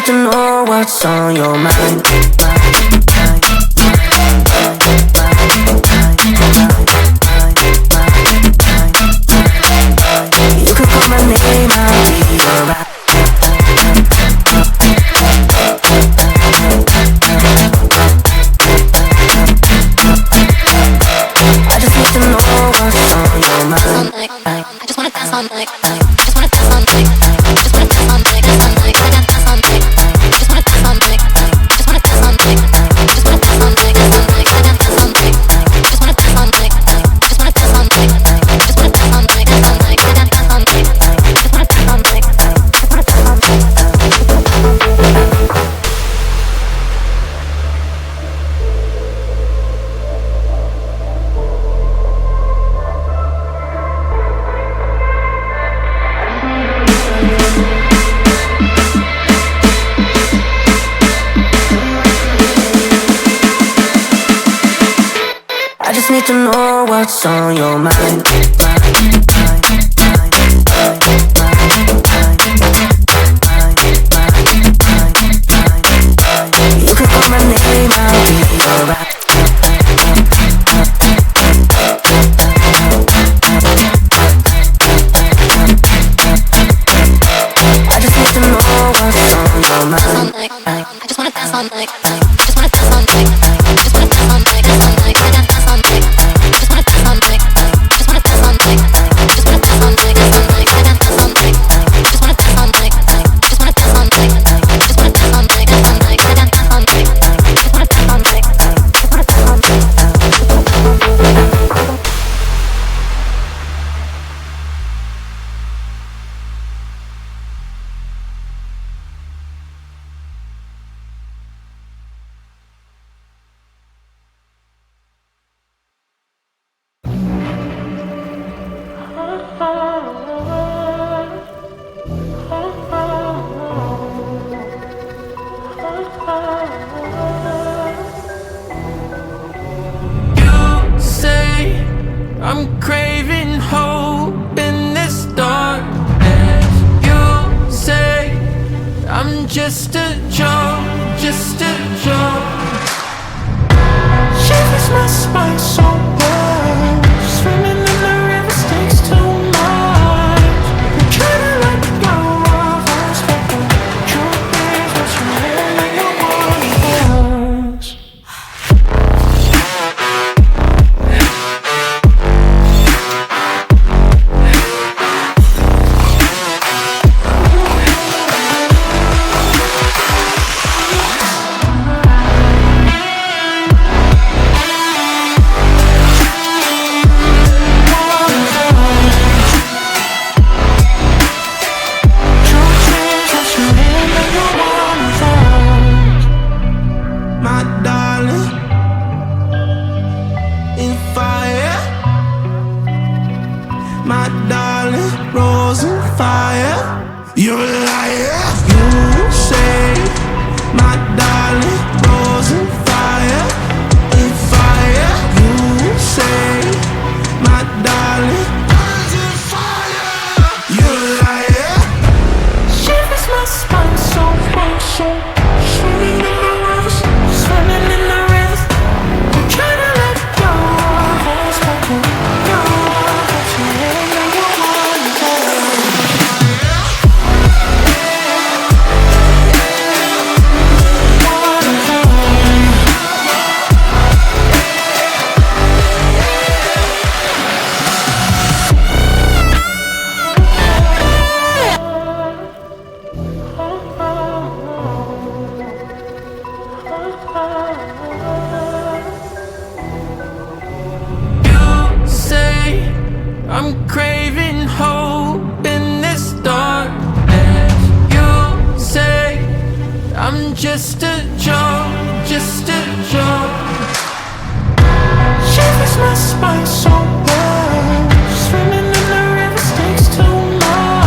need to know what's on your mind. You could call my name, I'll be alright. I just need to know what's on your mind. I just wanna dance all night. I just wanna dance all night. I just wanna dance all night. Dance all night. I dance all night. I just wanna dance all night. I just wanna dance all night. I just wanna dance all night. Dance all night. I dance all night. I just wanna dance all night. I just wanna dance all night. I just wanna dance all night. Dance all night. I dance all night. I just wanna dance all night. I just wanna dance all night. I just need to know what's on your mind. You can call my name, I'll be alright. I just need to know what's on your mind. I just wanna dance all night. I just wanna dance all night. I just wanna dance all night. Dance all night. I dance all night. I just wanna dance all night. I just wanna dance all night. I just wanna dance all night. Dance all night. I dance all night. I just wanna dance all night. I just wanna dance all night. I just wanna dance all night. Dance all night. I dance all night. I just wanna dance all night. I just wanna dance all night. You say I'm craving hope in this darkness. You say I'm just a joke, just a joke. Shivers my spine so bad. Swimming in the river takes too much. I'm trying to let go of us, but the truth is what's remaining in one of us. My darling, in fire. My darling, rose in fire. You're a liar. You say, my darling, rose in fire. In fire. You say, my darling, rose in fire. You're a liar. Shivers my spine so cold, so swimming in the rivers, swimming in the rivers. I'm trying to let go of us, but you know that you ain't the one for You say I'm craving hope in this darkness. You say I'm just a joke, just a joke. Shivers my spine so